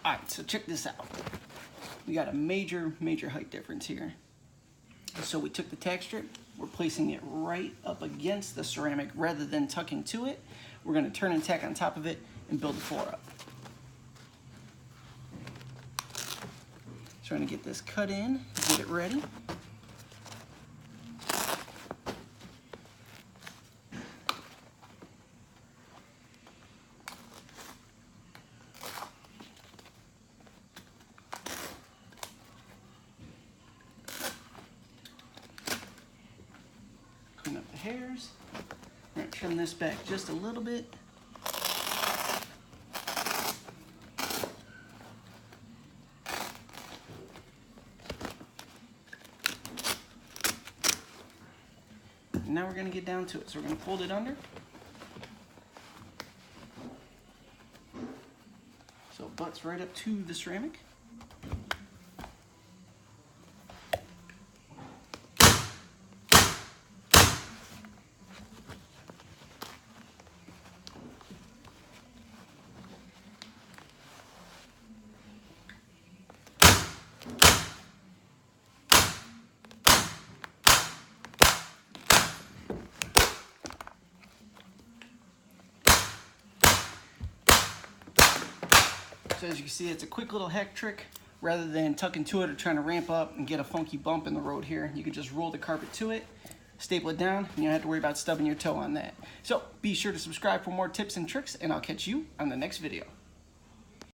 All right, so check this out. We got a major height difference here. So we took the tack strip, we're placing it right up against the ceramic rather than tucking to it. We're gonna turn and tack on top of it and build the floor up. Trying to get this cut in, get it ready. Clean up the hairs. We're gonna trim this back just a little bit. Now we're going to get down to it. So we're going to fold it under. So it butts right up to the ceramic. So as you can see, it's a quick little hack trick. Rather than tucking to it or trying to ramp up and get a funky bump in the road here, you can just roll the carpet to it, staple it down, and you don't have to worry about stubbing your toe on that. So be sure to subscribe for more tips and tricks, and I'll catch you on the next video.